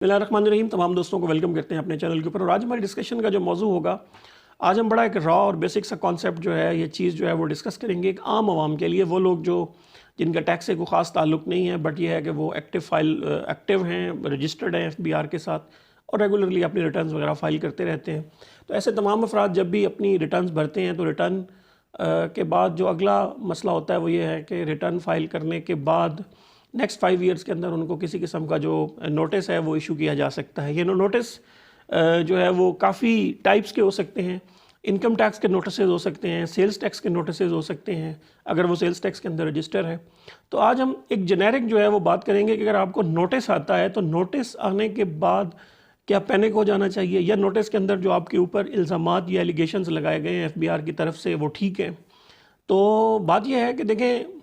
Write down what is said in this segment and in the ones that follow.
बिस्मिल्लाह रहमान रहीम। तमाम दोस्तों को वेलकम करते हैं अपने चैनल के ऊपर। और आज हमारी डिस्कशन का जो मौजू होगा, आज हम बड़ा एक रॉ और बेसिक सा कॉन्सेप्ट जो है, ये चीज़ जो है वो डिस्कस करेंगे एक आम आवाम के लिए। वो लोग जो जिनका टैक्स से कोई ख़ास ताल्लुक़ नहीं है, बट ये है कि वो एक्टिव हैं, रजिस्टर्ड हैं FBR के साथ और रेगुलरली अपनी रिटर्न्स वगैरह फ़ाइल करते रहते हैं। तो ऐसे तमाम अफराद जब भी अपनी रिटर्न्स भरते हैं तो रिटर्न के बाद जो अगला मसला होता है वो ये है कि रिटर्न फ़ाइल करने के बाद नेक्स्ट 5 ईयर्स के अंदर उनको किसी किस्म का जो नोटिस है वो इशू किया जा सकता है। ये नोटिस जो है वो काफ़ी टाइप्स के हो सकते हैं। इनकम टैक्स के नोटिस हो सकते हैं, सेल्स टैक्स के नोटिस हो सकते हैं अगर वो सेल्स टैक्स के अंदर रजिस्टर है। तो आज हम एक जेनेरिक जो है वो बात करेंगे कि अगर आपको नोटिस आता है तो नोटिस आने के बाद क्या पैनिक हो जाना चाहिए, या नोटिस के अंदर जो आपके ऊपर इल्ज़ामात या एलिगेशंस लगाए गए हैं FBR की तरफ से वो ठीक है। तो बात यह है कि देखें,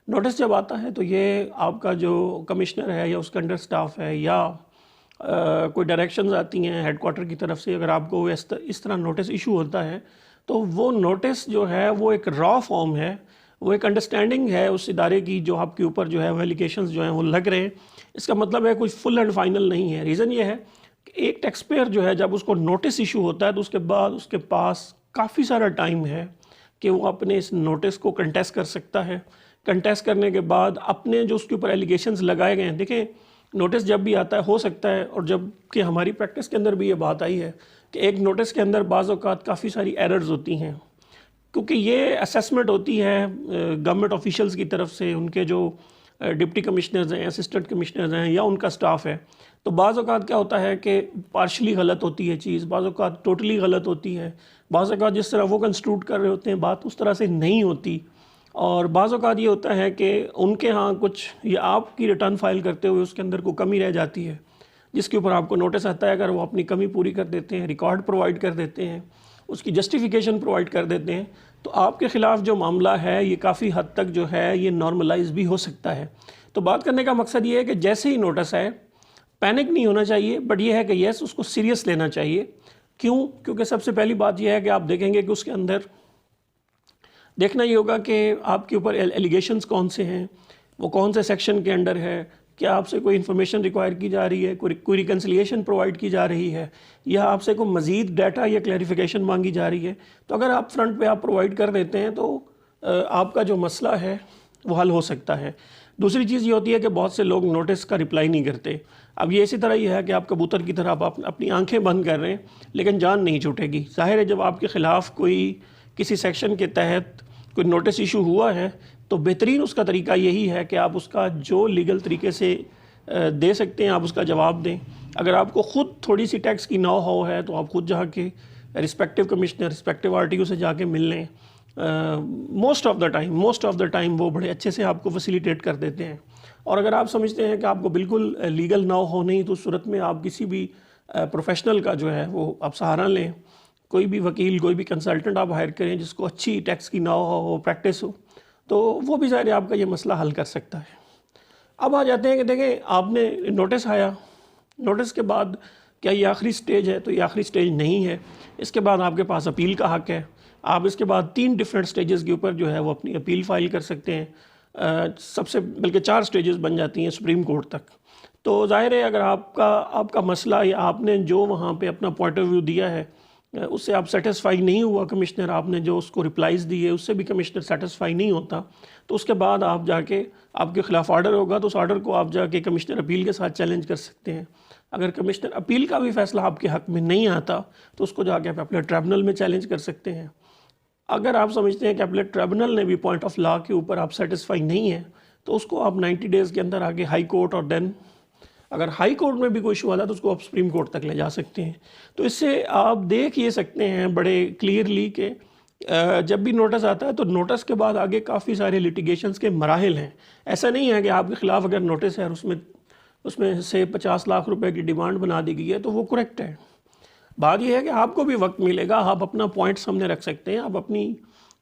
नोटिस जब आता है तो ये आपका जो कमिश्नर है या उसके अंडर स्टाफ है या कोई डायरेक्शंस आती हैं हेडक्वार्टर की तरफ से, अगर आपको इस तरह नोटिस इशू होता है तो वो नोटिस जो है वो एक रॉ फॉर्म है, वो एक अंडरस्टैंडिंग है उस इदारे की जो आपके ऊपर जो है वो एलिगेशंस जो हैं वो लग रहे हैं। इसका मतलब है कुछ फुल एंड फाइनल नहीं है। रीज़न ये है कि एक टैक्स पेयर जो है जब उसको नोटिस इशू होता है तो उसके बाद उसके पास काफ़ी सारा टाइम है कि वो अपने इस नोटिस को कंटेस्ट कर सकता है। कंटेस्ट करने के बाद अपने जो उसके ऊपर एलिगेशंस लगाए गए हैं, देखें नोटिस जब भी आता है हो सकता है, और जब कि हमारी प्रैक्टिस के अंदर भी ये बात आई है कि एक नोटिस के अंदर बाज़ औक़ात काफ़ी सारी एरर्स होती हैं, क्योंकि ये असेसमेंट होती है गवर्नमेंट ऑफिशियल्स की तरफ से, उनके जो डिप्टी कमिश्नर्स हैं, असिस्टेंट कमिश्नर्स हैं या उनका स्टाफ है। तो बाज़ औक़ात क्या होता है कि पार्शली गलत होती है चीज़, बाज़ औक़ात टोटली गलत होती है, बाज़ औक़ात जिस तरह वो कंस्ट्रूट कर रहे होते हैं बात उस तरह से नहीं होती। और बाज़ औक़ात ये होता है कि उनके यहाँ कुछ या आपकी रिटर्न फाइल करते हुए उसके अंदर कोई कमी रह जाती है जिसके ऊपर आपको नोटिस आता है। अगर वो अपनी कमी पूरी कर देते हैं, रिकॉर्ड प्रोवाइड कर देते हैं, उसकी जस्टिफिकेशन प्रोवाइड कर देते हैं, तो आपके ख़िलाफ़ जो मामला है ये काफ़ी हद तक जो है ये नॉर्मलाइज भी हो सकता है। तो बात करने का मकसद ये है कि जैसे ही नोटिस आए पैनिक नहीं होना चाहिए, बट ये है कि यस उसको सीरियस लेना चाहिए। क्यों? क्योंकि सबसे पहली बात यह है कि आप देखेंगे कि उसके अंदर देखना ये होगा कि आपके ऊपर एलिगेशंस कौन से हैं, वो कौन से सेक्शन के अंडर है, क्या आपसे कोई इन्फॉर्मेशन रिक्वायर की जा रही है, कोई रिकन्सिलिएशन प्रोवाइड की जा रही है, या आपसे कोई मज़ीद डाटा या क्लैरिफिकेशन मांगी जा रही है। तो अगर आप फ्रंट पे आप प्रोवाइड कर देते हैं तो आपका जो मसला है वो हल हो सकता है। दूसरी चीज़ ये होती है कि बहुत से लोग नोटिस का रिप्लाई नहीं करते। अब ये इसी तरह ही है कि आप कबूतर की तरह आप अपनी आंखें बंद कर रहे हैं लेकिन जान नहीं छूटेगी। ज़ाहिर है जब आपके ख़िलाफ़ कोई किसी सेक्शन के तहत कोई नोटिस इशू हुआ है तो बेहतरीन उसका तरीका यही है कि आप उसका जो लीगल तरीके से दे सकते हैं आप उसका जवाब दें। अगर आपको ख़ुद थोड़ी सी टैक्स की नौ हाउ है तो आप ख़ुद जाके रिस्पेक्टिव कमिश्नर, रिस्पेक्टिव RTO से जाके मिल लें। मोस्ट ऑफ़ द टाइम वो बड़े अच्छे से आपको फैसिलिटेट कर देते हैं। और अगर आप समझते हैं कि आपको बिल्कुल लीगल नौ हाउ नहीं, तो उस सूरत में आप किसी भी प्रोफेशनल का जो है वो आप सहारा लें। कोई भी वकील, कोई भी कंसल्टेंट आप हायर करें जिसको अच्छी टैक्स की नौ हो, प्रैक्टिस हो, तो वो भी ज़ाहिर आपका ये मसला हल कर सकता है। अब आ जाते हैं कि देखें आपने नोटिस आया, नोटिस के बाद क्या ये आखिरी स्टेज है? तो ये आखिरी स्टेज नहीं है। इसके बाद आपके पास अपील का हक़ है। आप इसके बाद 3 डिफरेंट स्टेजेस के ऊपर जो है वो अपनी अपील फाइल कर सकते हैं। सबसे बल्कि 4 स्टेजेस बन जाती हैं सुप्रीम कोर्ट तक। तो ज़ाहिर है अगर आपका मसला या आपने जो वहाँ पे अपना पॉइंट ऑफ व्यू दिया है उससे आप सेटिस्फाई नहीं हुआ, कमिश्नर आपने जो उसको रिप्लाइज़ दिए उससे भी कमिश्नर सेटिस्फाई नहीं होता, तो उसके बाद आप जाके आपके ख़िलाफ़ ऑर्डर होगा तो उस ऑर्डर को आप जाके कमिश्नर अपील के साथ चैलेंज कर सकते हैं। अगर कमिश्नर अपील का भी फ़ैसला आपके हक़ में नहीं आता तो उसको जाके आप अपने ट्रिब्यूनल में चैलेंज कर सकते हैं। अगर आप समझते हैं कि अपने ट्रिब्यूनल ने भी पॉइंट ऑफ लॉ के ऊपर आप सेटिस्फाई नहीं है तो उसको आप 90 डेज़ के अंदर आगे हाई कोर्ट, और देन अगर हाई कोर्ट में भी कोई इशू आता है तो उसको आप सुप्रीम कोर्ट तक ले जा सकते हैं। तो इससे आप देख ये सकते हैं बड़े क्लियरली कि जब भी नोटिस आता है तो नोटिस के बाद आगे काफ़ी सारे लिटिगेशंस के मराहिल हैं। ऐसा नहीं है कि आपके ख़िलाफ़ अगर नोटिस है और उसमें से 50 लाख रुपए की डिमांड बना दी गई है तो वो करेक्ट है। बात यह है कि आपको भी वक्त मिलेगा, आप अपना पॉइंट सामने रख सकते हैं, आप अपनी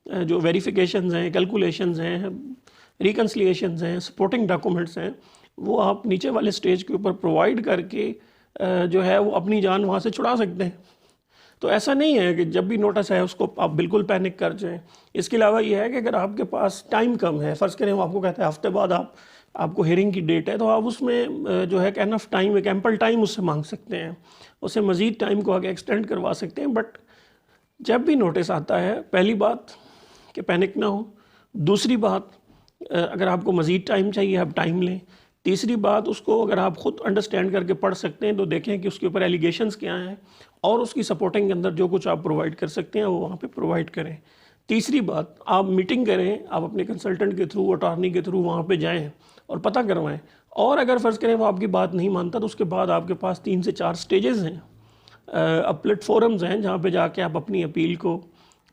जो वेरिफिकेशंस हैं, कैलकुलेशंस हैं, रिकन्सिलिएशंस हैं, सपोर्टिंग डॉक्यूमेंट्स हैं, वो आप नीचे वाले स्टेज के ऊपर प्रोवाइड करके जो है वो अपनी जान वहाँ से छुड़ा सकते हैं। तो ऐसा नहीं है कि जब भी नोटिस है उसको आप बिल्कुल पैनिक कर जाएं। इसके अलावा ये है कि अगर आपके पास टाइम कम है, फ़र्ज़ करें वो आपको कहता है हफ्ते बाद आप آپ کو ہیئرنگ کی ڈیٹ ہے تو آپ اس میں جو ہے کہ انف ٹائم، ایک ایمپل ٹائم اس سے مانگ سکتے ہیں، اسے مزید ٹائم کو آگے ایکسٹینڈ کروا سکتے ہیں. بٹ جب بھی نوٹس آتا ہے، پہلی بات کہ پینک نہ ہو، دوسری بات اگر آپ کو مزید ٹائم چاہیے آپ ٹائم لیں، تیسری بات اس کو اگر آپ خود انڈرسٹینڈ کر کے پڑھ سکتے ہیں تو دیکھیں کہ اس کے اوپر ایلیگیشنز کیا ہیں اور اس کی سپورٹنگ کے اندر جو کچھ آپ پرووائڈ کر سکتے ہیں وہ وہاں پہ پرووائڈ کریں. تیسری بات، آپ میٹنگ کریں، آپ اپنے کنسلٹنٹ کے تھرو، اٹارنی کے تھرو وہاں پہ جائیں اور پتہ کروائیں. اور اگر فرض کریں وہ آپ کی بات نہیں مانتا تو اس کے بعد آپ کے پاس 3 سے 4 سٹیجز ہیں، پلیٹ فورمز ہیں جہاں پہ جا کے آپ اپنی اپیل کو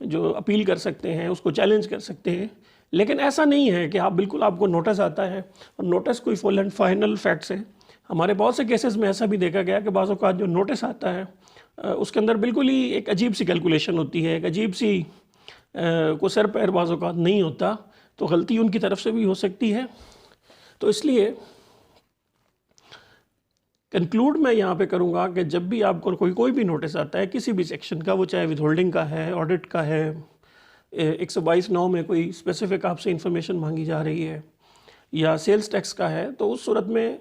جو اپیل کر سکتے ہیں، اس کو چیلنج کر سکتے ہیں. لیکن ایسا نہیں ہے کہ آپ بالکل آپ کو نوٹس آتا ہے اور نوٹس کوئی فل اینڈ فائنل فیکٹس ہے. ہمارے بہت سے کیسز میں ایسا بھی دیکھا گیا کہ بعض اوقات جو نوٹس آتا ہے اس کے اندر بالکل ہی ایک عجیب سی کیلکولیشن ہوتی ہے، ایک عجیب سی کو سر پیر بعض اوقات نہیں ہوتا، تو غلطی ان کی طرف سے بھی ہو سکتی ہے. تو اس لیے کنکلوڈ میں یہاں پہ کروں گا کہ جب بھی آپ کو کوئی بھی نوٹس آتا ہے کسی بھی سیکشن کا، وہ چاہے ود ہولڈنگ کا ہے، آڈٹ کا ہے، 122(9) میں کوئی اسپیسیفک آپ سے انفارمیشن مانگی جا رہی ہے، یا سیلز ٹیکس کا ہے، تو اس صورت میں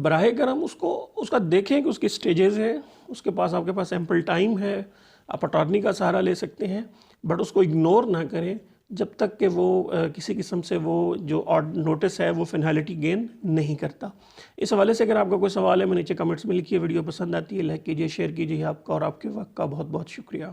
براہ کرم اس کا دیکھیں کہ اس کی سٹیجز ہے، اس کے پاس آپ کے پاس ایمپل ٹائم ہے، آپ اٹارنی کا سہارا لے سکتے ہیں، بٹ اس کو اگنور نہ کریں جب تک کہ وہ کسی قسم سے وہ جو نوٹس ہے وہ فنالٹی گین نہیں کرتا. اس حوالے سے اگر آپ کا کوئی سوال ہے میں نیچے کمنٹس میں لکھیے. ویڈیو پسند آتی ہے لائک کیجیے، شیئر کیجیے. آپ کا اور آپ کے وقت کا بہت بہت شکریہ.